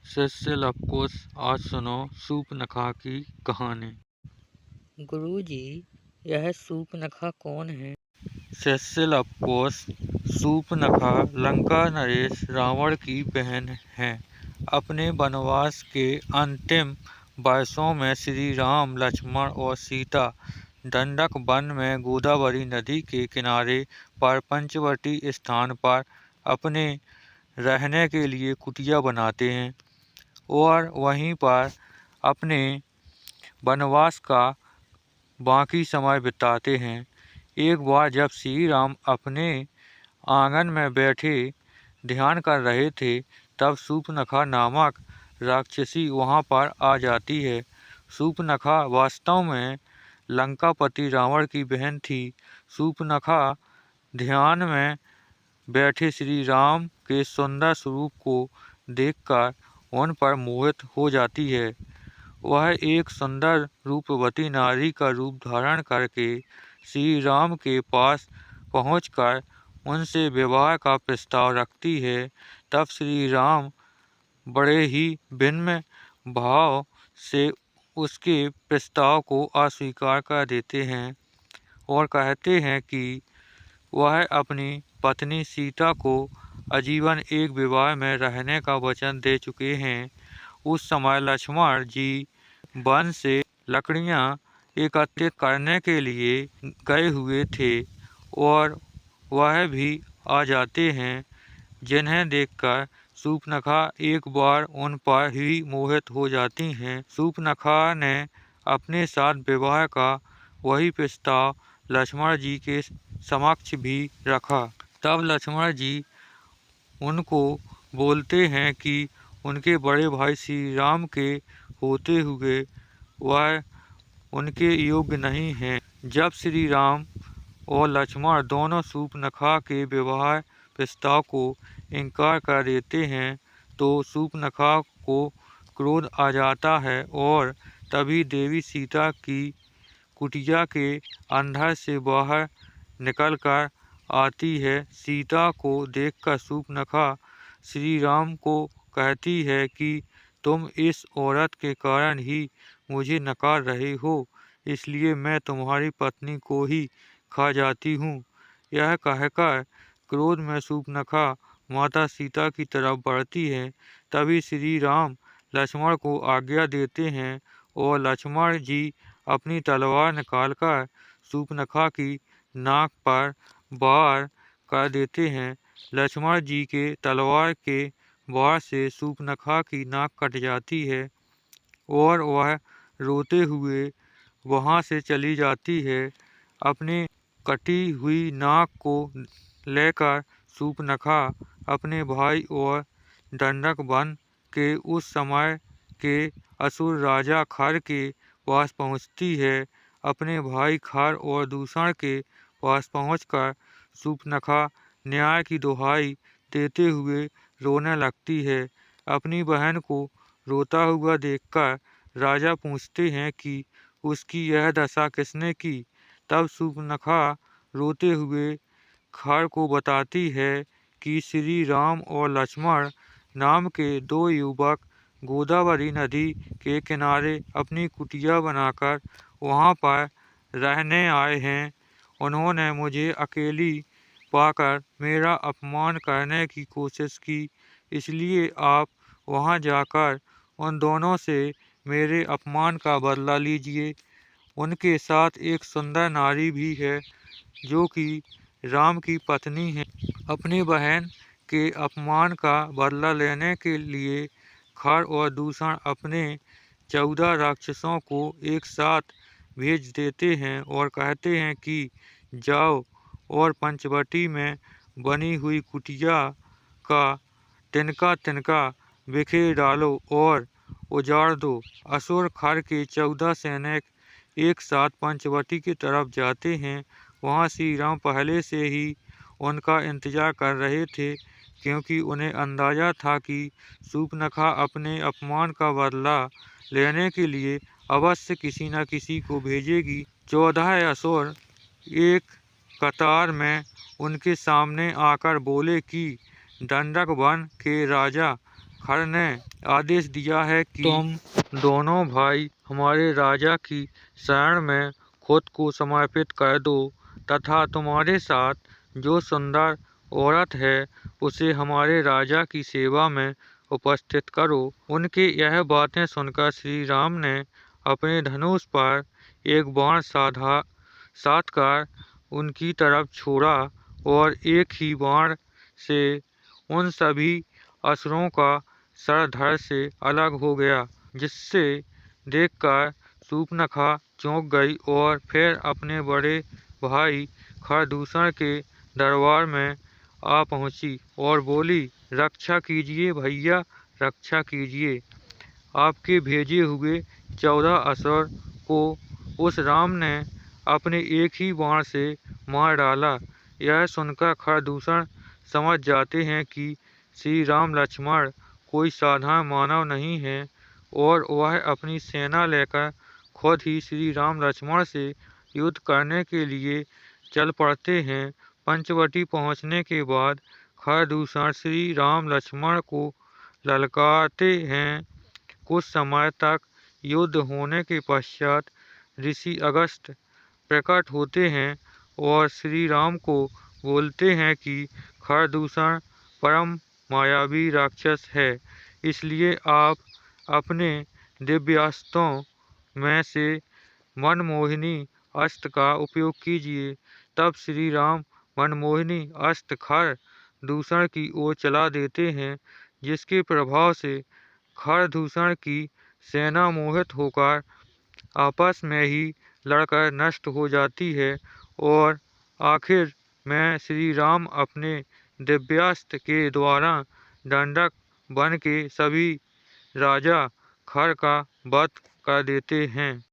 शिष्य लवकुश, आज सुनो शूर्पणखा की कहानी। गुरुजी, यह शूर्पणखा कौन है? शिष्य लवकुश, शूर्पणखा लंका नरेश रावण की बहन है। अपने वनवास के अंतिम वर्षों में श्री राम, लक्ष्मण और सीता दंडक वन में गोदावरी नदी के किनारे पर पंचवटी स्थान पर अपने रहने के लिए कुटिया बनाते हैं और वहीं पर अपने वनवास का बाकी समय बिताते हैं। एक बार जब श्री राम अपने आंगन में बैठे ध्यान कर रहे थे, तब शूर्पणखा नामक राक्षसी वहां पर आ जाती है। शूर्पणखा वास्तव में लंकापति रावण की बहन थी। शूर्पणखा ध्यान में बैठे श्री राम के सुंदर स्वरूप को देखकर उन पर मोहित हो जाती है। वह एक सुंदर रूपवती नारी का रूप धारण करके श्री राम के पास पहुंचकर उनसे विवाह का प्रस्ताव रखती है। तब श्री राम बड़े ही विनम्र भाव से उसके प्रस्ताव को अस्वीकार कर देते हैं और कहते हैं कि वह अपनी पत्नी सीता को आजीवन एक विवाह में रहने का वचन दे चुके हैं। उस समय लक्ष्मण जी वन से लकड़ियां एकत्रित करने के लिए गए हुए थे और वह भी आ जाते हैं, जिन्हें देखकर शूर्पणखा एक बार उन पर ही मोहित हो जाती हैं। शूर्पणखा ने अपने साथ विवाह का वही प्रस्ताव लक्ष्मण जी के समक्ष भी रखा। तब लक्ष्मण जी उनको बोलते हैं कि उनके बड़े भाई श्री राम के होते हुए वह उनके योग्य नहीं हैं। जब श्री राम और लक्ष्मण दोनों शूर्पणखा के विवाह प्रस्ताव को इनकार कर देते हैं, तो शूर्पणखा को क्रोध आ जाता है और तभी देवी सीता की कुटिया के अंदर से बाहर निकलकर आती है। सीता को देखकर शूर्पणखा श्री राम को कहती है कि तुम इस औरत के कारण ही मुझे नकार रहे हो, इसलिए मैं तुम्हारी पत्नी को ही खा जाती हूँ। यह कहकर क्रोध में शूर्पणखा माता सीता की तरफ बढ़ती है। तभी श्री राम लक्ष्मण को आज्ञा देते हैं और लक्ष्मण जी अपनी तलवार निकालकर शूर्पणखा की नाक पर वार कर देते हैं। लक्ष्मण जी के तलवार के वार से शूर्पणखा की नाक कट जाती है और वह रोते हुए वहां से चली जाती है। अपनी कटी हुई नाक को लेकर शूर्पणखा अपने भाई और दंडक वन के उस समय के असुर राजा खर के पास पहुंचती है। अपने भाई खर और दूषण के पास पहुंचकर शूर्पणखा न्याय की दुहाई देते हुए रोने लगती है। अपनी बहन को रोता हुआ देखकर राजा पूछते हैं कि उसकी यह दशा किसने की। तब शूर्पणखा रोते हुए खर को बताती है कि श्री राम और लक्ष्मण नाम के दो युवक गोदावरी नदी के किनारे अपनी कुटिया बनाकर वहां पर रहने आए हैं। उन्होंने मुझे अकेली पाकर मेरा अपमान करने की कोशिश की, इसलिए आप वहां जाकर उन दोनों से मेरे अपमान का बदला लीजिए। उनके साथ एक सुंदर नारी भी है जो कि राम की पत्नी है। अपनी बहन के अपमान का बदला लेने के लिए खर और दूषण अपने 14 राक्षसों को एक साथ भेज देते हैं और कहते हैं कि जाओ और पंचवटी में बनी हुई कुटिया का तिनका तिनका बिखेर डालो और उजाड़ दो। असुर खर के 14 सैनिक एक साथ पंचवटी की तरफ जाते हैं। वहां श्री राम पहले से ही उनका इंतजार कर रहे थे, क्योंकि उन्हें अंदाजा था कि शूर्पणखा अपने अपमान का बदला लेने के लिए अवश्य किसी न किसी को भेजेगी। 14 असुर एक कतार में उनके सामने आकर बोले कि दंडक वन के राजा खर ने आदेश दिया है कि तुम दोनों भाई हमारे राजा की शरण में खुद को समर्पित कर दो तथा तुम्हारे साथ जो सुंदर औरत है उसे हमारे राजा की सेवा में उपस्थित करो। उनके यह बातें सुनकर श्री राम ने अपने धनुष पर एक बाण साधकर उनकी तरफ छोड़ा और एक ही बाण से उन सभी असुरों का सर धड़ से अलग हो गया, जिससे देखकर शूर्पणखा चौंक गई और फिर अपने बड़े भाई खरदूषण के दरबार में आ पहुंची और बोली, रक्षा कीजिए भैया, रक्षा कीजिए। आपके भेजे हुए 14 असुर को उस राम ने अपने एक ही बाण से मार डाला। यह सुनकर खरदूषण समझ जाते हैं कि श्री राम लक्ष्मण कोई साधारण मानव नहीं है और वह अपनी सेना लेकर खुद ही श्री राम लक्ष्मण से युद्ध करने के लिए चल पड़ते हैं। पंचवटी पहुंचने के बाद खरदूषण श्री राम लक्ष्मण को ललकारते हैं। कुछ समय तक युद्ध होने के पश्चात ऋषि अगस्त्य प्रकट होते हैं और श्री राम को बोलते हैं कि खरदूषण परम मायावी राक्षस है, इसलिए आप अपने दिव्यास्त्रों में से मनमोहिनी अस्त्र का उपयोग कीजिए। तब श्री राम मनमोहिनी अस्त्र खरदूषण की ओर चला देते हैं, जिसके प्रभाव से खरदूषण की सेना मोहित होकर आपस में ही लड़कर नष्ट हो जाती है और आखिर में श्री राम अपने दिव्यास्त्र के द्वारा दंडक बन के सभी राजा खर का वध कर देते हैं।